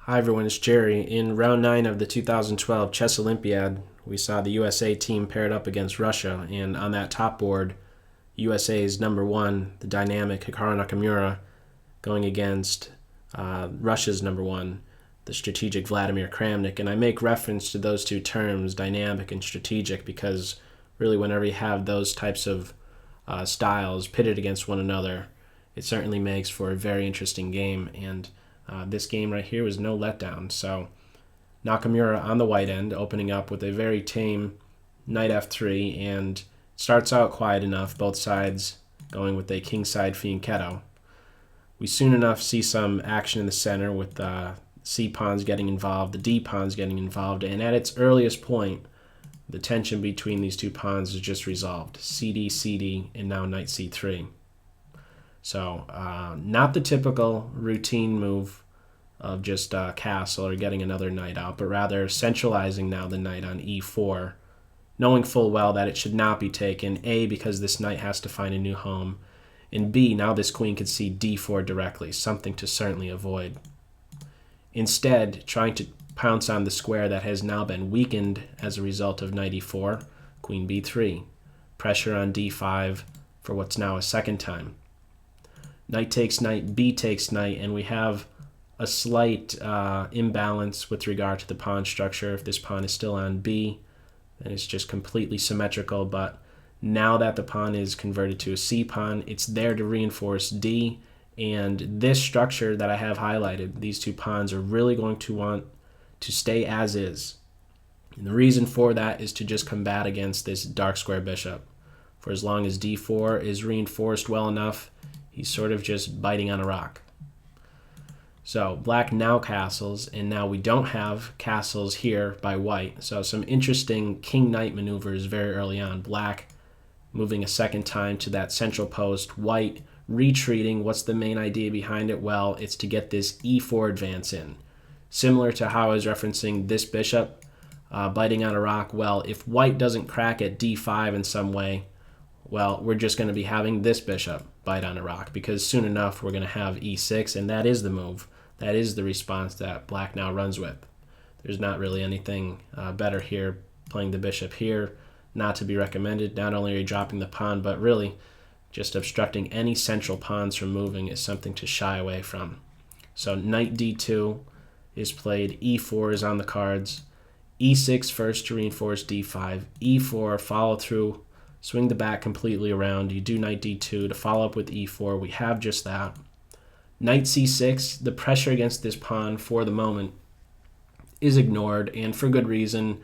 Hi everyone, it's Jerry. In round 9 of the 2012 Chess Olympiad, we saw the USA team paired up against Russia, and on that top board, USA's number 1, the dynamic Hikaru Nakamura, going against Russia's number 1, the strategic Vladimir Kramnik. And I make reference to those two terms, dynamic and strategic, because really whenever you have those types of styles pitted against one another, it certainly makes for a very interesting game. And this game right here was no letdown. So Nakamura on the white end, opening up with a very tame knight f3, and starts out quiet enough, both sides going with a kingside fianchetto. We soon enough see some action in the center with the c pawns getting involved, the d pawns getting involved, and at its earliest point, the tension between these two pawns is just resolved. cd, cd, and now knight c3. So not the typical routine move of just castle or getting another knight out, but rather centralizing now the knight on e4, knowing full well that it should not be taken, A, because this knight has to find a new home, and B, now this queen could see d4 directly, something to certainly avoid. Instead, trying to pounce on the square that has now been weakened as a result of knight e4, queen b3, pressure on d5 for what's now a second time. Knight takes knight, b takes knight, and we have a slight imbalance with regard to the pawn structure. If this pawn is still on b, then it's just completely symmetrical, but now that the pawn is converted to a c pawn, it's there to reinforce d, and this structure that I have highlighted, these two pawns are really going to want to stay as is. And the reason for that is to just combat against this dark square bishop. For as long as d4 is reinforced well enough, he's sort of just biting on a rock. So black now castles, and now we don't have castles here by white. So some interesting king-knight maneuvers very early on. Black moving a second time to that central post. White retreating. What's the main idea behind it? Well, it's to get this e4 advance in. Similar to how I was referencing this bishop biting on a rock. Well, if white doesn't crack at d5 in some way, well, we're just going to be having this bishop bite on a rock, because soon enough we're going to have e6, and that is the move. That is the response that black now runs with. There's not really anything better here. Playing the bishop here, not to be recommended. Not only are you dropping the pawn, but really just obstructing any central pawns from moving is something to shy away from. So knight d2 is played, e4 is on the cards, e6 first to reinforce d5, e4 follow through, swing the back completely around. You do knight d2 to follow up with e4. We have just that. Knight c6, the pressure against this pawn for the moment is ignored, and for good reason.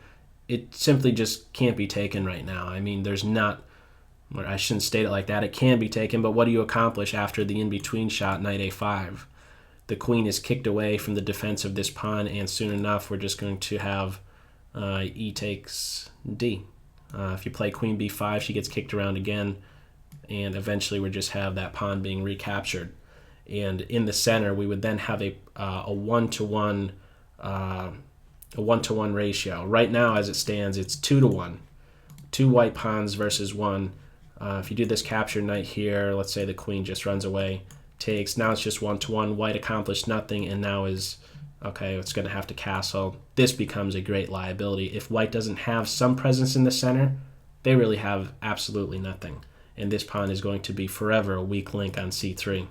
It simply just can't be taken right now. I mean, there's not, or I shouldn't state it like that, it can be taken, but what do you accomplish after the in-between shot, knight a5? The queen is kicked away from the defense of this pawn, and soon enough we're just going to have e takes d. If you play queen b5, she gets kicked around again, and eventually we just have that pawn being recaptured. And in the center, we would then have a one-to-one ratio. Right now, as it stands, it's 2-to-1. 2 white pawns versus 1. If you do this capture knight here, let's say the queen just runs away, takes. Now it's just 1-to-1. White accomplished nothing, and now is, okay, it's going to have to castle. This becomes a great liability. If white doesn't have some presence in the center, they really have absolutely nothing. And this pawn is going to be forever a weak link on c3.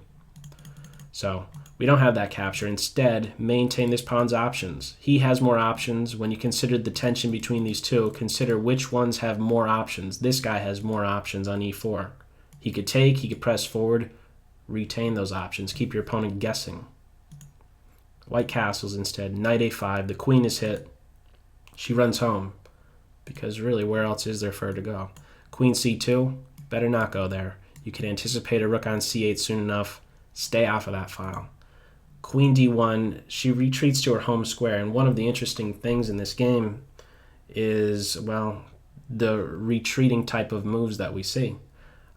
So we don't have that capture. Instead, maintain this pawn's options. He has more options. When you consider the tension between these two, consider which ones have more options. This guy has more options on e4. He could take, he could press forward, retain those options. Keep your opponent guessing. White castles instead. Knight a5. The queen is hit. She runs home, because really, where else is there for her to go? Queen c2. Better not go there. You could anticipate a rook on c8 soon enough. Stay off of that file. Queen d1, she retreats to her home square, and one of the interesting things in this game is, well, the retreating type of moves that we see.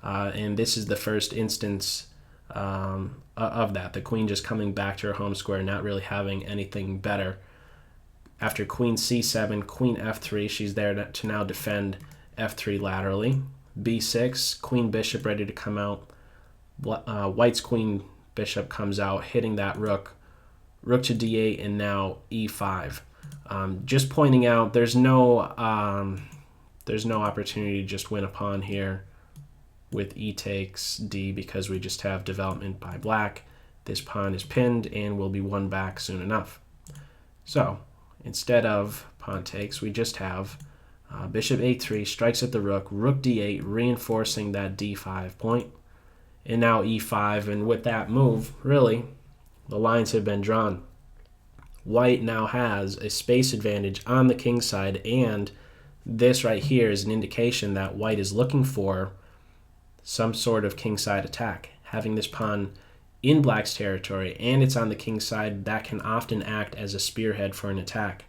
And this is the first instance of that. The queen just coming back to her home square, not really having anything better. After queen c7, queen f3, she's there to now defend f3 laterally. b6, queen bishop ready to come out. White's queen bishop comes out, hitting that rook rook to d8, and now e5. Just pointing out, there's no opportunity to just win a pawn here with e takes d because we just have development by black. This pawn is pinned and will be won back soon enough. So instead of pawn takes, we just have bishop a3 strikes at the rook, rook d8, reinforcing that d5 point, and now e5. And with that move, really, the lines have been drawn. White now has a space advantage on the king side, and this right here is an indication that white is looking for some sort of kingside attack. Having this pawn in black's territory and it's on the king side, that can often act as a spearhead for an attack.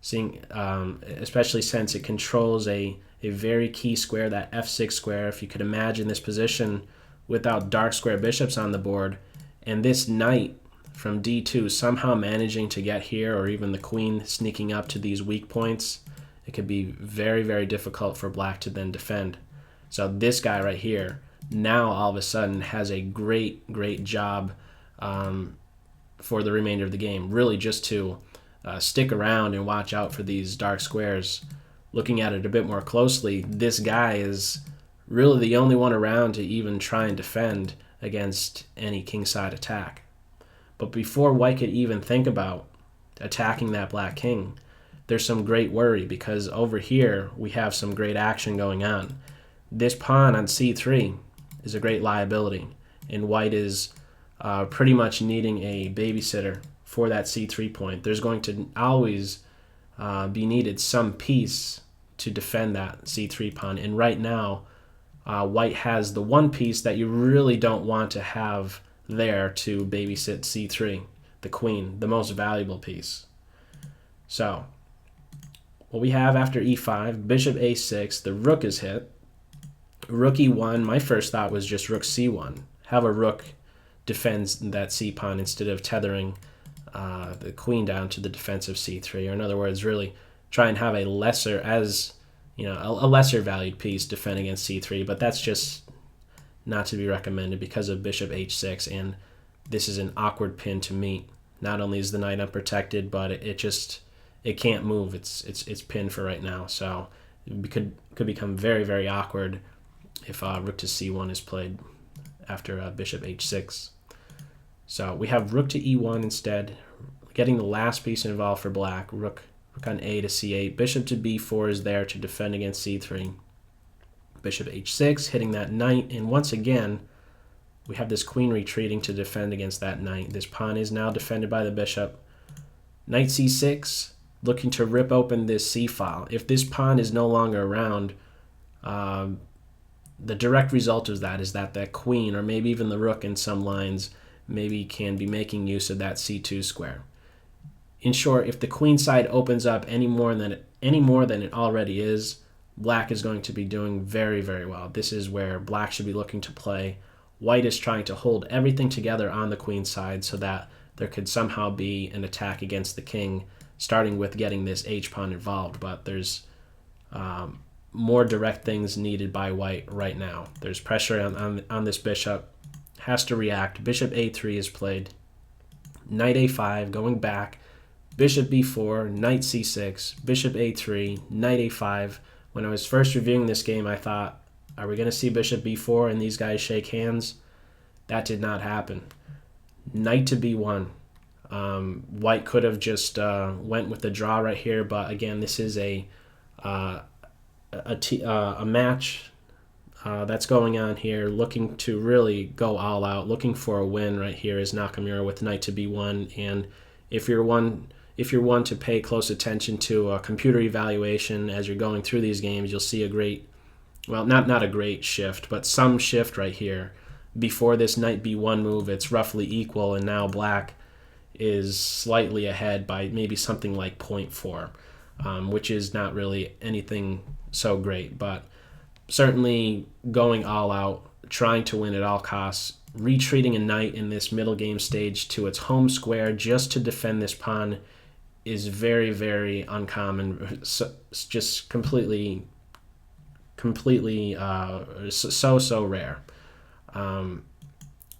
Especially since it controls a very key square, that f6 square. If you could imagine this position without dark square bishops on the board, and this knight from d2 somehow managing to get here, or even the queen sneaking up to these weak points, it could be very, very difficult for black to then defend. So this guy right here now all of a sudden has a great job for the remainder of the game, really just to stick around and watch out for these dark squares. Looking at it a bit more closely, this guy is really the only one around to even try and defend against any kingside attack. But before white could even think about attacking that black king, there's some great worry, because over here we have some great action going on. This pawn on c3 is a great liability, and white is pretty much needing a babysitter for that c3 point. There's going to always be needed some piece to defend that c3 pawn, and right now white has the one piece that you really don't want to have there to babysit c3, the queen, the most valuable piece. So what we have after e5, bishop a6, the rook is hit, rook e1. My first thought was just rook c1, have a rook defends that c pawn instead of tethering the queen down to the defensive c3, or in other words, really try and have a lesser, as a lesser valued piece defend against c3. But that's just not to be recommended because of bishop h6, and this is an awkward pin to meet. Not only is the knight unprotected, but it can't move. It's pinned for right now, so it could become very, very awkward if rook to c1 is played after bishop h6. So we have rook to e1 instead, getting the last piece involved for black. Rook on a to c8. Bishop to b4 is there to defend against c3. Bishop h6, hitting that knight, and once again we have this queen retreating to defend against that knight. This pawn is now defended by the bishop. Knight c6, looking to rip open this c-file. If this pawn is no longer around, the direct result of that is that queen, or maybe even the rook in some lines, maybe can be making use of that c2 square. In short, if the queen side opens up any more than it already is, black is going to be doing very, very well. This is where black should be looking to play. White is trying to hold everything together on the queen side so that there could somehow be an attack against the king, starting with getting this h-pawn involved. But there's more direct things needed by white right now. There's pressure on this bishop. Has to react. Bishop a3 is played. Knight a5, going back. Bishop b4, knight c6, bishop a3, knight a5. When I was first reviewing this game, I thought, are we going to see bishop b4 and these guys shake hands? That did not happen. Knight to b1. White could have just went with the draw right here, but again, this is a match that's going on here, looking to really go all out, looking for a win right here is Nakamura with knight to b1. And if you're one to pay close attention to a computer evaluation as you're going through these games, you'll see a great, well, not a great shift, but some shift right here. Before this knight b1 move, it's roughly equal, and now black is slightly ahead by maybe something like 0.4, which is not really anything so great, but certainly going all out, trying to win at all costs, retreating a knight in this middle game stage to its home square just to defend this pawn is very, very uncommon. Just completely so rare.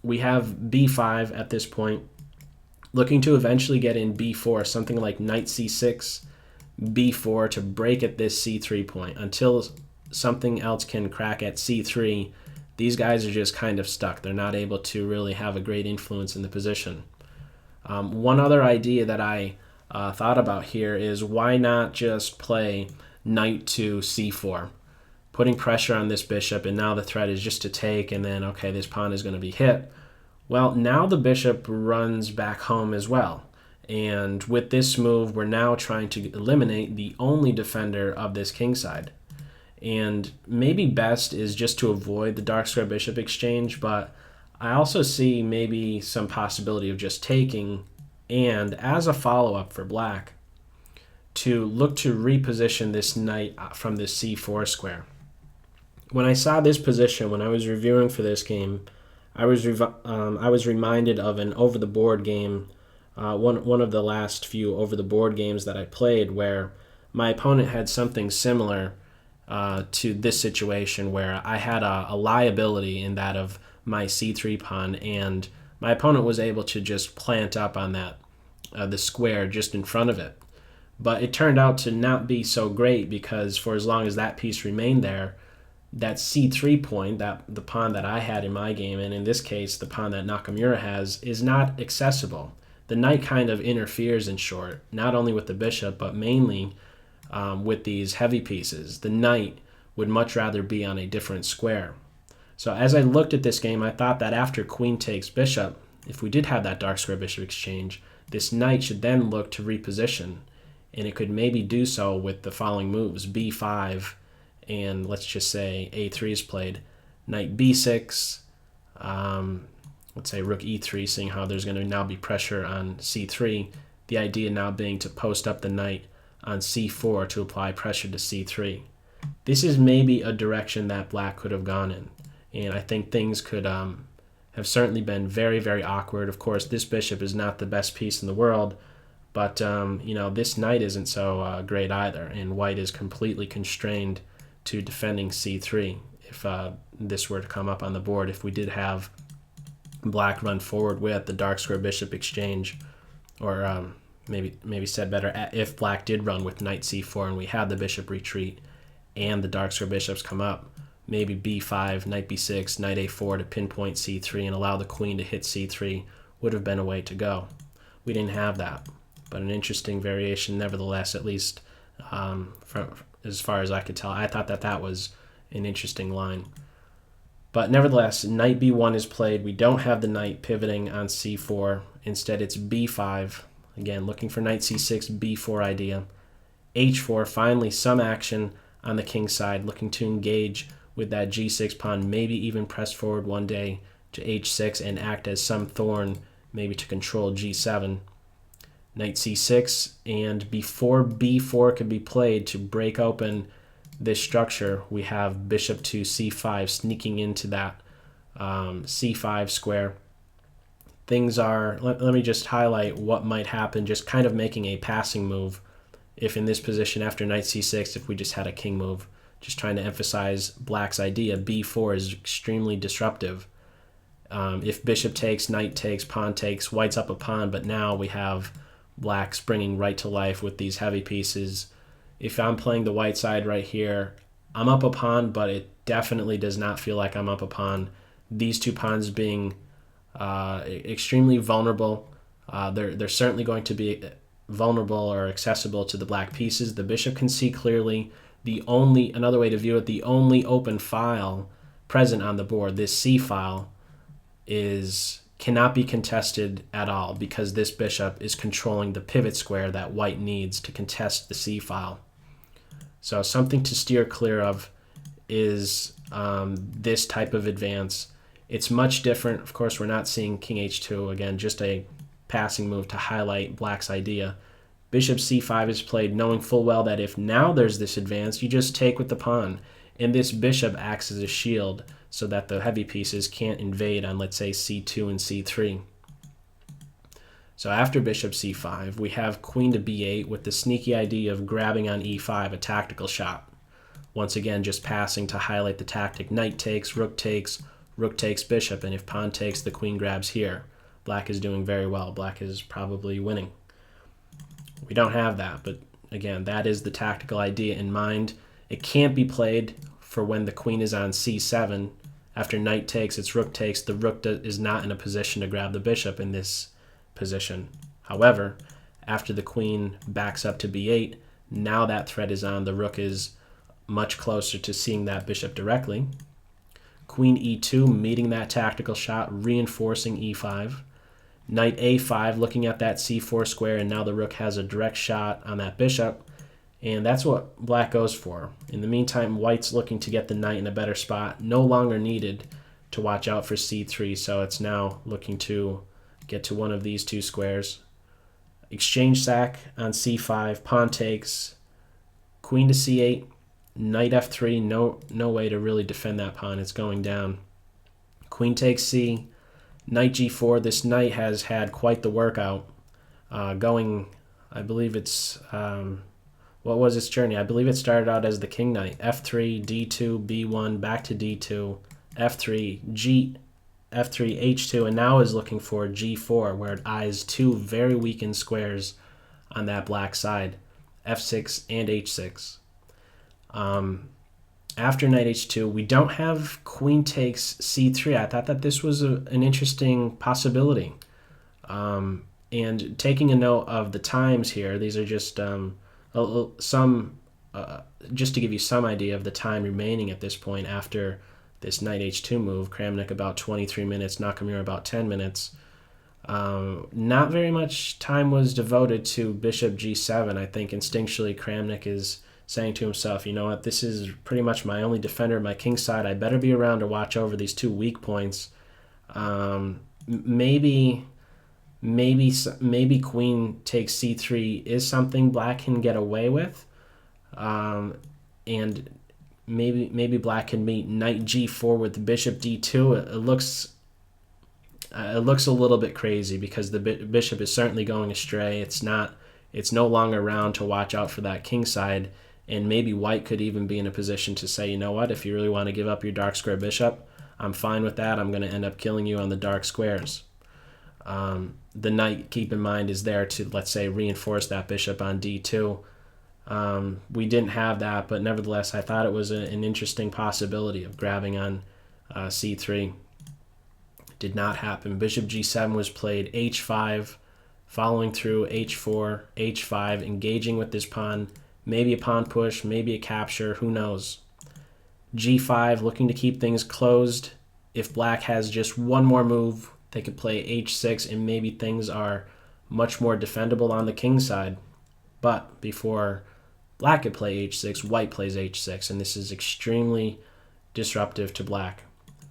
We have b5 at this point. looking to eventually get in b4, something like knight c6, b4 to break at this c3 point. Until something else can crack at c3, these guys are just kind of stuck. They're not able to really have a great influence in the position. One other idea that I thought about here is why not just play knight to c4, putting pressure on this bishop, and now the threat is just to take, and then, okay, this pawn is going to be hit. Well, now the bishop runs back home as well. And with this move, we're now trying to eliminate the only defender of this kingside. And maybe best is just to avoid the dark square bishop exchange, but I also see maybe some possibility of just taking, and as a follow-up for black, to look to reposition this knight from this c4 square. When I saw this position, when I was reviewing for this game, I was reminded of an over-the-board game, one of the last few over-the-board games that I played, where my opponent had something similar to this situation, where I had a liability in that of my c3 pawn, and my opponent was able to just plant up on that the square just in front of it. But it turned out to not be so great, because for as long as that piece remained there, that c3 point, that the pawn that I had in my game, and in this case the pawn that Nakamura has, is not accessible. The knight kind of interferes, in short, not only with the bishop, but mainly with these heavy pieces. The knight would much rather be on a different square. So as I looked at this game, I thought that after queen takes bishop, if we did have that dark square bishop exchange, this knight should then look to reposition, and it could maybe do so with the following moves: b5, and let's just say a3 is played, knight b6, let's say rook e3, seeing how there's going to now be pressure on c3, the idea now being to post up the knight on c4 to apply pressure to c3. This is maybe a direction that black could have gone in, and I think things could have certainly been very, very awkward. Of course, this bishop is not the best piece in the world, but this knight isn't so great either, and white is completely constrained to defending c3 if this were to come up on the board, if we did have black run forward with the dark square bishop exchange, or maybe said better, if black did run with knight c4 and we had the bishop retreat and the dark square bishops come up, maybe b5, knight b6, knight a4 to pinpoint c3 and allow the queen to hit c3 would have been a way to go. We didn't have that, but an interesting variation nevertheless, at least from as far as I could tell. I thought that was an interesting line. But nevertheless, knight b1 is played. We don't have the knight pivoting on c4. Instead, it's b5. Again, looking for knight c6, b4 idea. h4, finally some action on the king side, looking to engage with that g6 pawn, maybe even press forward one day to h6 and act as some thorn, maybe to control g7. Knight c6, and before b4 could be played to break open this structure, we have bishop to c5 sneaking into that c5 square. Things are, let me just highlight what might happen, just kind of making a passing move if in this position after knight c6, if we just had a king move. Just trying to emphasize black's idea. b4 is extremely disruptive. If bishop takes, knight takes, pawn takes, white's up a pawn, but now we have black springing right to life with these heavy pieces. If I'm playing the white side right here, I'm up a pawn, but it definitely does not feel like I'm up a pawn. These two pawns being extremely vulnerable. They're certainly going to be vulnerable or accessible to the black pieces. The bishop can see clearly. Another way to view it, the only open file present on the board, this C file, cannot be contested at all because this bishop is controlling the pivot square that white needs to contest the C file. So something to steer clear of is this type of advance. It's much different. Of course, we're not seeing king h2. Again, just a passing move to highlight black's idea. Bishop c5 is played knowing full well that if now there's this advance, you just take with the pawn. And this bishop acts as a shield so that the heavy pieces can't invade on, let's say, c2 and c3. So after bishop c5, we have queen to b8 with the sneaky idea of grabbing on e5, a tactical shot. Once again, just passing to highlight the tactic. Knight takes, rook takes bishop, and if pawn takes, the queen grabs here. black is doing very well. Black is probably winning. We don't have that, but again, that is the tactical idea in mind. It can't be played for when the queen is on c7. After knight takes, its rook takes. The rook is not in a position to grab the bishop in this position. However, after the queen backs up to b8, now that threat is on. The rook is much closer to seeing that bishop directly. Queen e2, meeting that tactical shot, reinforcing e5. Knight a5, looking at that c4 square, and now the rook has a direct shot on that bishop, and that's what black goes for. In the meantime, white's looking to get the knight in a better spot, no longer needed to watch out for c3, so it's now looking to get to one of these two squares. Exchange sack on c5, pawn takes, queen to c8, knight f3, no way to really defend that pawn, it's going down. Queen takes c, knight g4. This knight has had quite the workout going, I believe it's, what was its journey? I believe it started out as the king knight. f3, d2, b1, back to d2, f3, f3, h2, and now is looking for g4, where it eyes two very weakened squares on that black side, f6 and h6. After knight h2, we don't have queen takes c3. I thought that this was an interesting possibility. And taking a note of the times here, these are just just to give you some idea of the time remaining at this point after this knight h2 move. Kramnik about 23 minutes, Nakamura about 10 minutes. Not very much time was devoted to bishop g7. I think instinctually Kramnik is saying to himself, you know what, this is pretty much my only defender of my king side. I better be around to watch over these two weak points. Maybe queen takes c3 is something black can get away with, and maybe black can meet knight g4 with bishop d2. It looks a little bit crazy because the bishop is certainly going astray. It's no longer around to watch out for that king side. And maybe white could even be in a position to say, you know what, if you really want to give up your dark square bishop, I'm fine with that. I'm going to end up killing you on the dark squares. The knight, keep in mind, is there to, let's say, reinforce that bishop on d2. We didn't have that, but nevertheless, I thought it was an interesting possibility of grabbing on c3. Did not happen. Bishop g7 was played, h5, following through h4, h5, engaging with this pawn. Maybe a pawn push, maybe a capture, who knows. g5, looking to keep things closed. If black has just one more move, they could play h6, and maybe things are much more defendable on the king side. But before black could play h6, white plays h6, and this is extremely disruptive to black.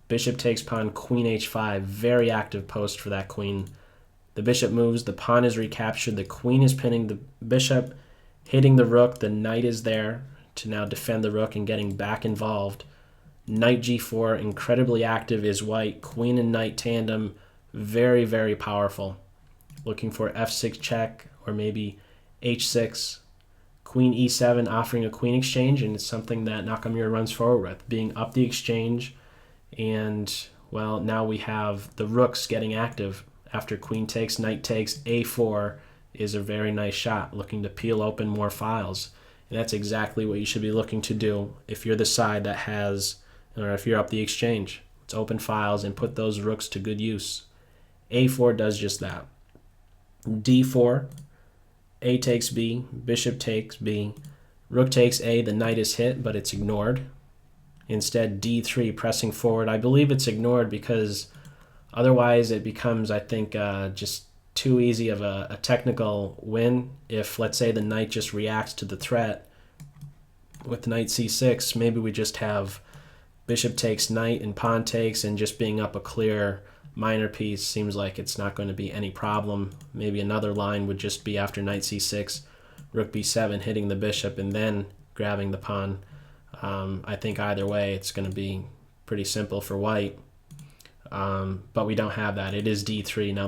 Bishop takes pawn, queen h5, very active post for that queen. The bishop moves, the pawn is recaptured, the queen is pinning the bishop, hitting the rook, the knight is there to now defend the rook and getting back involved. Knight g4, incredibly active is white. Queen and knight tandem, very, very powerful. Looking for f6 check or maybe h6. Queen e7 offering a queen exchange, and it's something that Nakamura runs forward with, being up the exchange. And, well, now we have the rooks getting active. After queen takes, knight takes, a4 is a very nice shot, looking to peel open more files. And that's exactly what you should be looking to do if you're the side that has, or if you're up the exchange. It's open files and put those rooks to good use. a4 does just that. d4, a takes b, bishop takes b, rook takes a, the knight is hit, but it's ignored. Instead, d3, pressing forward. I believe it's ignored because otherwise it becomes, I think, just too easy of a technical win. If, let's say, the knight just reacts to the threat with knight c6, maybe we just have bishop takes knight and pawn takes, and just being up a clear minor piece seems like it's not going to be any problem. Maybe another line would just be after knight c6, rook b7, hitting the bishop and then grabbing the pawn. I think either way it's going to be pretty simple for white. But we don't have that. It is d3. Now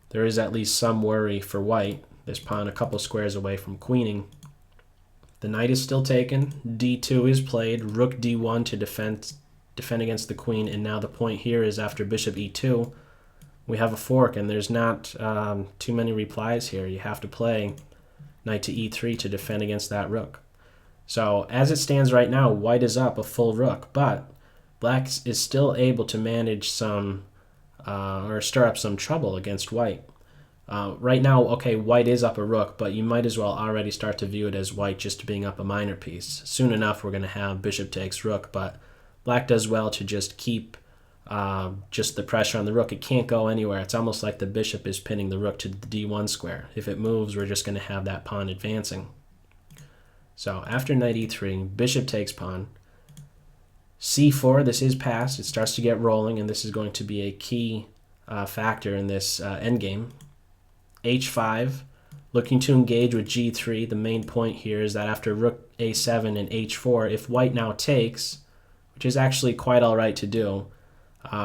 there is at least some worry for white. This pawn a couple squares away from queening. The knight is still taken. d2 is played. Rook d1 to defend against the queen. And now the point here is after bishop e2, we have a fork, and there's not too many replies here. You have to play knight to e3 to defend against that rook. So as it stands right now, white is up a full rook, but black is still able to manage some or stir up some trouble against white. Right now, okay, white is up a rook, but you might as well already start to view it as white just being up a minor piece. Soon enough, we're going to have bishop takes rook, but black does well to just keep just the pressure on the rook. It can't go anywhere. It's almost like the bishop is pinning the rook to the d1 square. If it moves, we're just going to have that pawn advancing. So after knight e3, bishop takes pawn. c4, this is passed. It starts to get rolling, and this is going to be a key factor in this endgame. h5, looking to engage with g3. The main point here is that after rook a7 and h4, if white now takes, which is actually quite all right to do,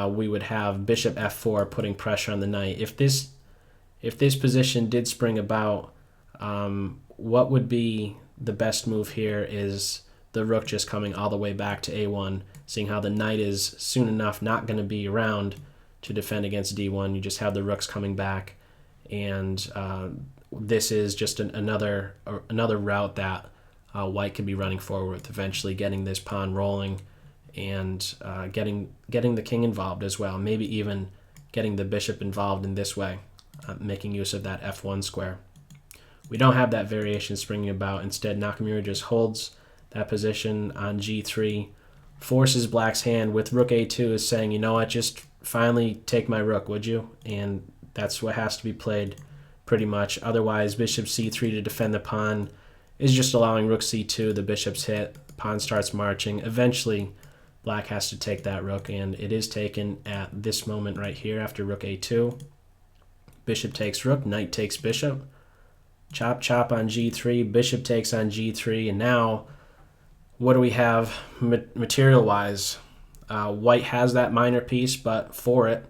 we would have bishop f4 putting pressure on the knight. If this position did spring about, what would be the best move here is the rook just coming all the way back to a1, seeing how the knight is soon enough not going to be around to defend against d1. You just have the rooks coming back, and this is just another route that white could be running forward with, eventually getting this pawn rolling and getting the king involved as well, maybe even getting the bishop involved in this way, making use of that f1 square. We don't have that variation springing about. Instead, Nakamura just holds that position on g3, forces black's hand with rook a2, is saying, you know what, just finally take my rook, would you? And that's what has to be played pretty much. Otherwise, bishop c3 to defend the pawn is just allowing rook c2, the bishop's hit, pawn starts marching. Eventually, black has to take that rook, and it is taken at this moment right here after rook a2. Bishop takes rook, knight takes bishop. Chop, chop on g3, bishop takes on g3, and now what do we have material-wise? White has that minor piece, but for it,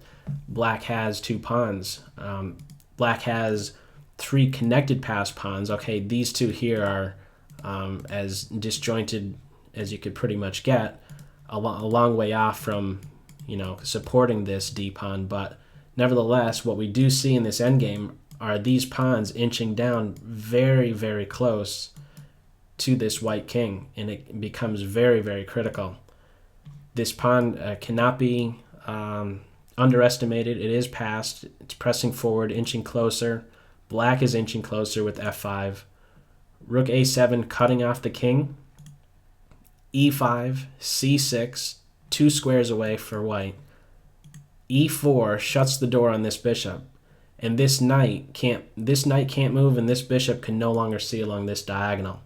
black has two pawns. Black has three connected pass pawns. Okay, these two here are as disjointed as you could pretty much get, a long way off from, supporting this d pawn, but nevertheless, what we do see in this endgame are these pawns inching down very, very close to this white king, and it becomes very, very critical. This pawn cannot be underestimated. It is passed. It's pressing forward, inching closer. Black is inching closer with f5. Rook a7 cutting off the king. e5, c6, 2 squares away for white. e4 shuts the door on this bishop. And this knight can't move, and this bishop can no longer see along this diagonal.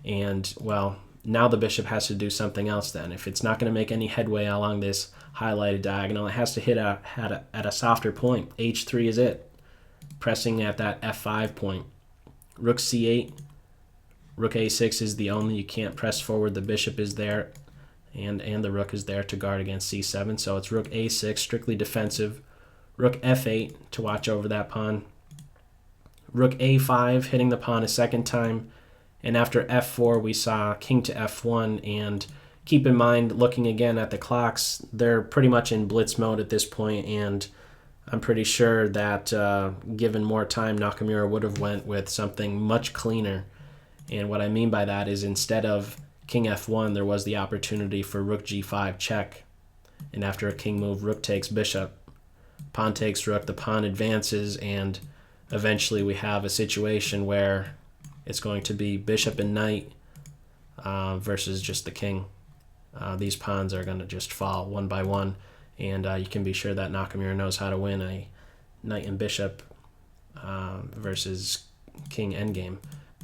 And, well, now the bishop has to do something else then. If it's not going to make any headway along this highlighted diagonal, it has to hit at a softer point. h3 is it, pressing at that f5 point. Rook c8, rook a6 is the only. You can't press forward. The bishop is there, and the rook is there to guard against c7. So it's rook a6, strictly defensive. Rook f8 to watch over that pawn. Rook a5 hitting the pawn a second time. And after f4, we saw king to f1. And keep in mind, looking again at the clocks, they're pretty much in blitz mode at this point. And I'm pretty sure that given more time, Nakamura would have went with something much cleaner. And what I mean by that is instead of king f1, there was the opportunity for rook g5 check. And after a king move, rook takes bishop. Pawn takes rook, the pawn advances, and eventually we have a situation where it's going to be bishop and knight versus just the king. These pawns are going to just fall one by one, and you can be sure that Nakamura knows how to win a knight and bishop versus king endgame.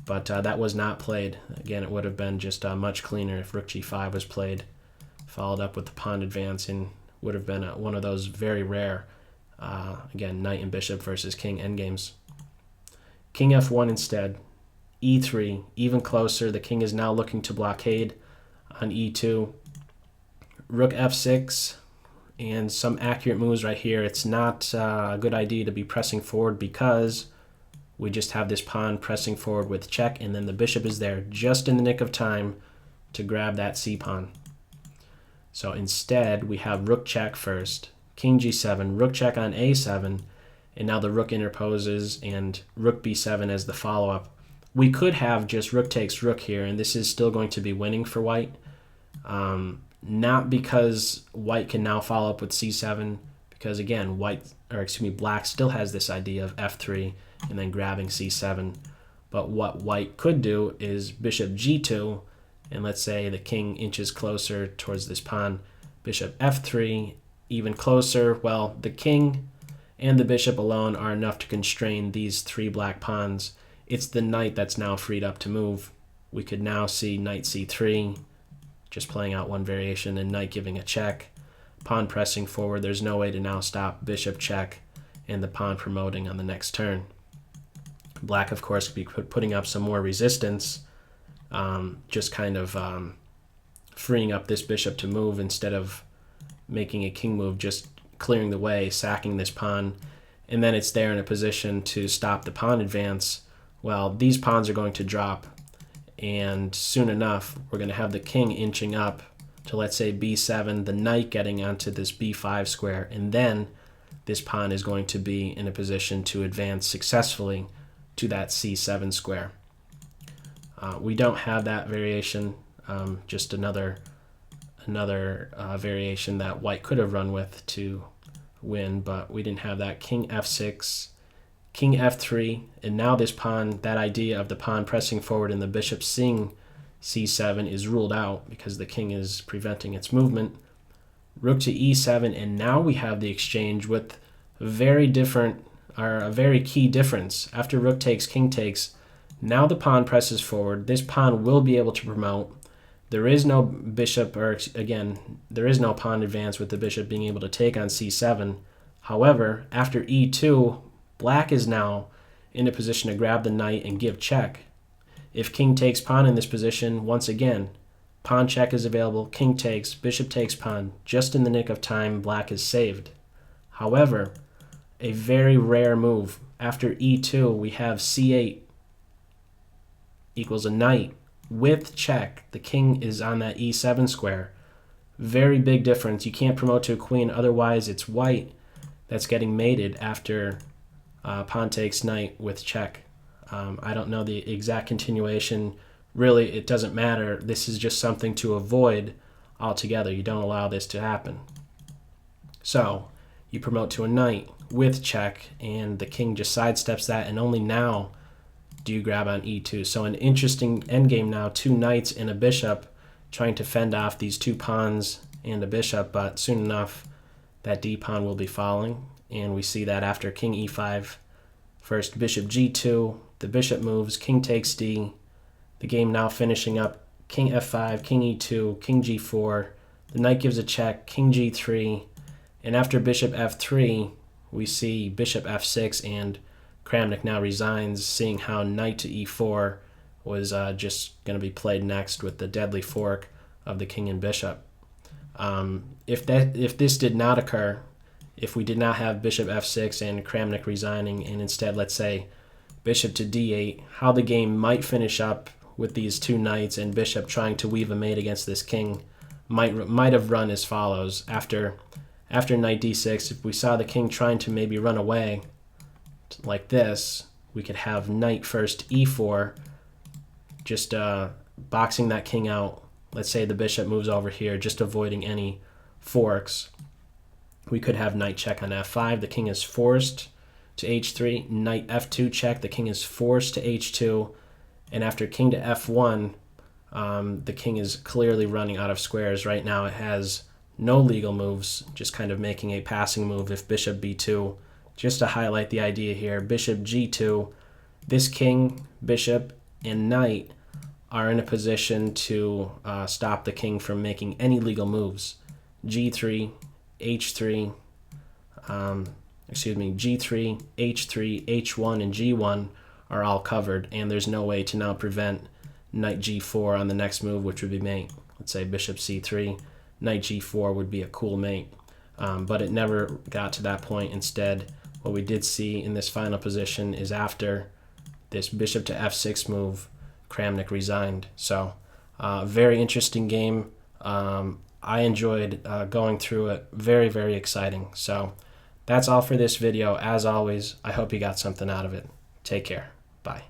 But that was not played. Again, it would have been just much cleaner if rook g5 was played, followed up with the pawn advance, and would have been one of those very rare again, knight and bishop versus king endgames. King f1 instead. e3, even closer. The king is now looking to blockade on e2. Rook f6, and some accurate moves right here. It's not a good idea to be pressing forward because we just have this pawn pressing forward with check, and then the bishop is there just in the nick of time to grab that c pawn. So instead, we have rook check first, king g7, rook check on a7, and now the rook interposes and rook b7 as the follow-up. We could have just rook takes rook here, and this is still going to be winning for white. Not because white can now follow up with c7, because again, black still has this idea of f3 and then grabbing c7. But what white could do is bishop g2, and let's say the king inches closer towards this pawn. Bishop f3, even closer. Well, the king and the bishop alone are enough to constrain these three black pawns. It's the knight that's now freed up to move. We could now see knight c3, just playing out one variation, and knight giving a check. Pawn pressing forward. There's no way to now stop bishop check and the pawn promoting on the next turn. Black, of course, could be putting up some more resistance, just kind of freeing up this bishop to move instead of making a king move, just clearing the way, sacking this pawn, and then it's there in a position to stop the pawn advance. Well, these pawns are going to drop, and soon enough, we're going to have the king inching up to, let's say, b7, the knight getting onto this b5 square, and then this pawn is going to be in a position to advance successfully to that c7 square. We don't have that variation, just another variation that white could have run with to win, but we didn't have that. King f6, king f3, and now this pawn, that idea of the pawn pressing forward and the bishop seeing c7 is ruled out because the king is preventing its movement. Rook to e7, and now we have the exchange with a very key difference. After rook takes, king takes, now the pawn presses forward. This pawn will be able to promote. There is no bishop, or again, there is no pawn advance with the bishop being able to take on c7. However, after e2, black is now in a position to grab the knight and give check. If king takes pawn in this position, once again, pawn check is available, king takes, bishop takes pawn. Just in the nick of time, black is saved. However, a very rare move. After e2, we have c8 equals a knight with check. The king is on that e7 square. Very big difference. You can't promote to a queen, otherwise it's white that's getting mated after pawn takes knight with check. I don't know the exact continuation. Really, it doesn't matter. This is just something to avoid altogether. You don't allow this to happen. So you promote to a knight with check, and the king just sidesteps that, and only now do you grab on e2. So an interesting endgame now, two knights and a bishop trying to fend off these two pawns and a bishop, but soon enough that d pawn will be falling, and we see that after king e5, first bishop g2, the bishop moves, king takes d, the game now finishing up, king f5, king e2, king g4, the knight gives a check, king g3, and after bishop f3, we see bishop f6, and Kramnik now resigns, seeing how knight to e4 was just going to be played next with the deadly fork of the king and bishop. If this did not occur, if we did not have bishop f6 and Kramnik resigning, and instead, let's say, bishop to d8, how the game might finish up with these two knights and bishop trying to weave a mate against this king might have run as follows. After knight d6, if we saw the king trying to maybe run away like this, we could have knight first e4, just boxing that king out. Let's say the bishop moves over here, just avoiding any forks. We could have knight check on f5. The king is forced to h3. Knight f2 check. The king is forced to h2. And after king to f1, the king is clearly running out of squares. Right now it has no legal moves, just kind of making a passing move if bishop b2. Just to highlight the idea here, bishop g2, this king, bishop, and knight are in a position to stop the king from making any legal moves. G3, H3, G3, H3, H1, and G1 are all covered, and there's no way to now prevent knight G4 on the next move, which would be mate. Let's say bishop C3, knight G4 would be a cool mate, but it never got to that point. Instead, what we did see in this final position is after this bishop to F6 move, Kramnik resigned. So very interesting game. I enjoyed going through it. Very, very exciting. So that's all for this video. As always, I hope you got something out of it. Take care. Bye.